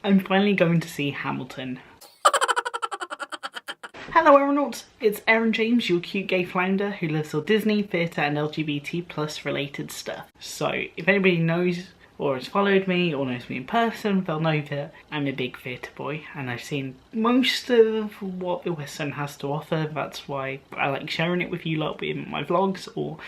I'm finally going to see Hamilton. Hello aeronauts, it's Aaron James, your cute gay flounder who loves all Disney, theatre and LGBT plus related stuff. So if anybody knows or has followed me or knows me in person, they'll know that I'm a big theatre boy and I've seen most of what the West End has to offer. That's why I like sharing it with you lot in my vlogs or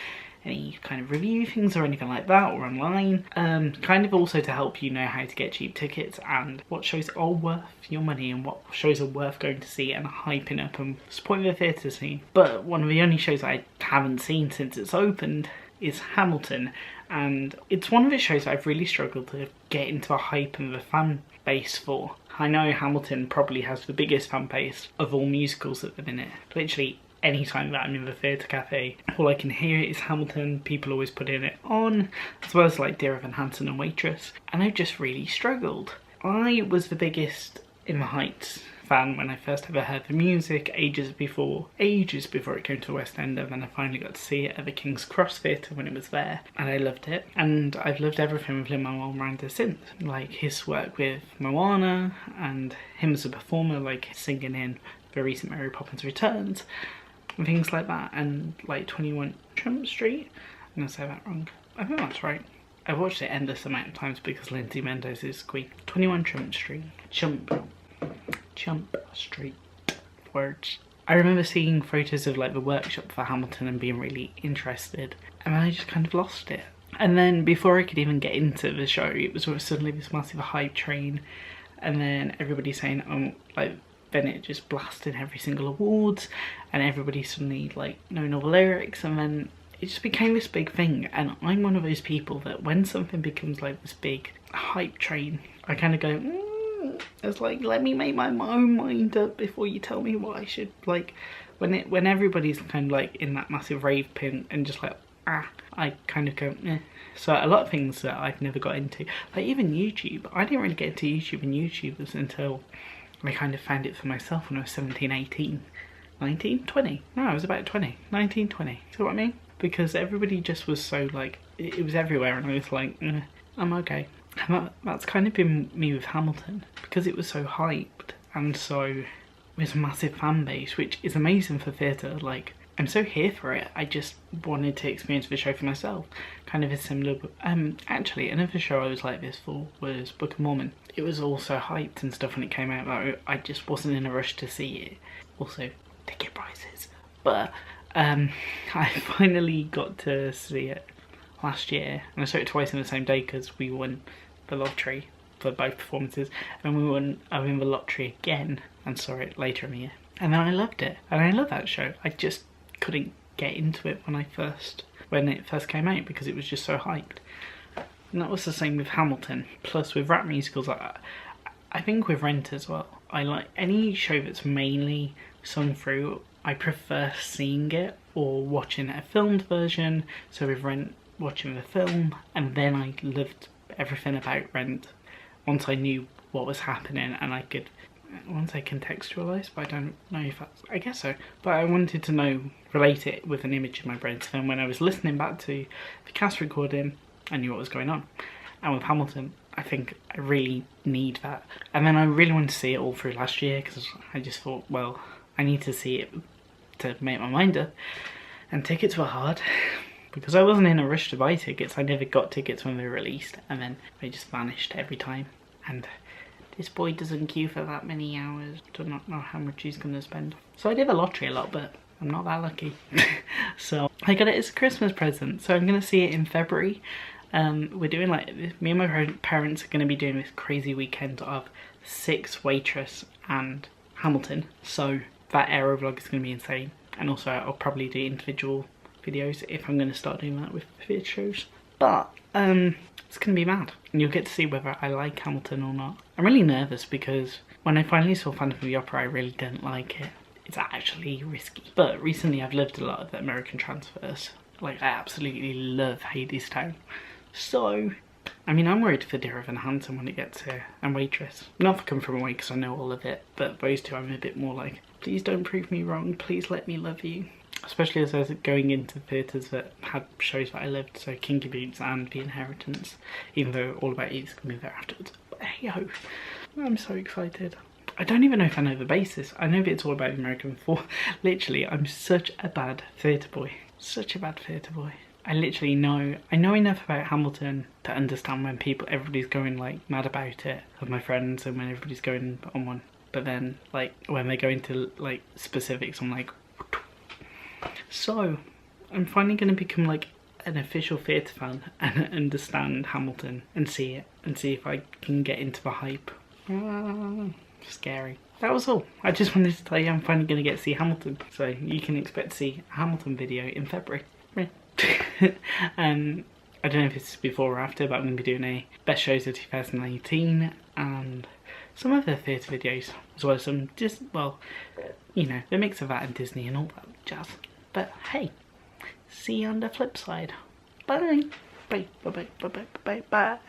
any kind of review things or anything like that, or online. Kind of also to help you know how to get cheap tickets and what shows are worth your money and what shows are worth going to see and hyping up and supporting the theatre scene. But one of the only shows I haven't seen since it's opened is Hamilton, and it's one of the shows I've really struggled to get into a hype and the fan base for. I know Hamilton probably has the biggest fan base of all musicals at the minute. Literally anytime that I'm in the theatre cafe, all I can hear is Hamilton. People always putting it on, as well as like Dear Evan Hansen and Waitress, and I've just really struggled. I was the biggest In the Heights fan when I first ever heard the music ages before it came to the West End, and then I finally got to see it at the King's Cross Theatre when it was there, and I loved it. And I've loved everything with Lin-Manuel Miranda since, like his work with Moana and him as a performer, like singing in the recent Mary Poppins Returns and things like that, and like 21 Chump Street. I'm gonna say that wrong. I think that's right. I've watched it endless amount of times because Lindsay Mendes is queen. 21 Chump Street. Chump Street. Words. I remember seeing photos of like the workshop for Hamilton and being really interested, and then I just kind of lost it. And then before I could even get into the show, it was suddenly this massive hype train, and then everybody saying, like, then it just blasted every single awards, and everybody suddenly like knowing all the lyrics, and then it just became this big thing. And I'm one of those people that when something becomes like this big hype train, I kind of go, it's like, let me make my own mind up before you tell me what I should like. When everybody's kind of like in that massive rave pin and just like, I kind of go, eh. So a lot of things that I've never got into, like even YouTube, I didn't really get into YouTube and YouTubers until I kind of found it for myself when I was 17, 18, 19, 20. No, I was about 20, 19, 20. See what I mean? Because everybody just was so like, it was everywhere, and I was like, I'm okay. And that's kind of been me with Hamilton, because it was so hyped and so this massive fan base, which is amazing for theatre. Like, I'm so here for it. I just wanted to experience the show for myself. Kind of a similar, actually another show I was like this for was Book of Mormon. It was also hyped and stuff when it came out, but I just wasn't in a rush to see it. Also, ticket prices. But I finally got to see it last year, and I saw it twice in the same day because we won the lottery for both performances, and I won the lottery again and saw it later in the year. And then I loved it, and I love that show. I just couldn't get into it when it first came out because it was just so hyped. And that was the same with Hamilton. Plus with rap musicals, I think with Rent as well. I like any show that's mainly sung through. I prefer seeing it or watching a filmed version. So with Rent, watching the film, and then I loved everything about Rent once I knew what was happening, and once I contextualised, but I don't know if that's, I guess so, but I wanted to relate it with an image in my brain. So then when I was listening back to the cast recording, I knew what was going on. And with Hamilton, I think I really need that. And then I really wanted to see it all through last year, because I just thought, well, I need to see it to make my mind up. And tickets were hard, because I wasn't in a rush to buy tickets. I never got tickets when they were released, and then they just vanished every time. And this boy doesn't queue for that many hours. Do not know how much he's gonna spend. So I did the lottery a lot, but I'm not that lucky. So I got it as a Christmas present. So I'm gonna see it in February. We're doing like, me and my parents are gonna be doing this crazy weekend of 6 Waitress and Hamilton. So that Aero vlog is gonna be insane. And also I'll probably do individual videos if I'm gonna start doing that with theatre shows. But it's gonna be mad, and you'll get to see whether I like Hamilton or not. I'm really nervous because when I finally saw Phantom of the Opera, I really didn't like it. It's actually risky. But recently I've loved a lot of the American transfers. Like, I absolutely love Hadestown. So, I mean, I'm worried for Dear Evan Hansen when it gets here, and Waitress. Not for Come From Away because I know all of it, but those two I'm a bit more like, please don't prove me wrong, please let me love you. Especially as I was going into theatres that had shows that I loved, so Kinky Boots and The Inheritance, even though All About Eve is going to be there afterwards. But hey ho. I'm so excited. I don't even know if I know the basis. I know that it's all about the American Four. Literally, I'm such a bad theatre boy. Such a bad theatre boy. I literally know, I know enough about Hamilton to understand when everybody's going like mad about it, of my friends, and when everybody's going on one. But then like when they go into like specifics, I'm like, so I'm finally going to become like an official theatre fan and understand Hamilton and see it and see if I can get into the hype. Scary. That was all. I just wanted to tell you I'm finally going to get to see Hamilton. So you can expect to see a Hamilton video in February. I don't know if it's before or after, but I'm going to be doing a best shows of 2019 and some other theatre videos, as well as some just, well, you know, the mix of that and Disney and all that jazz. But hey, see you on the flip side. Bye. Bye, bye, bye, bye, bye, bye.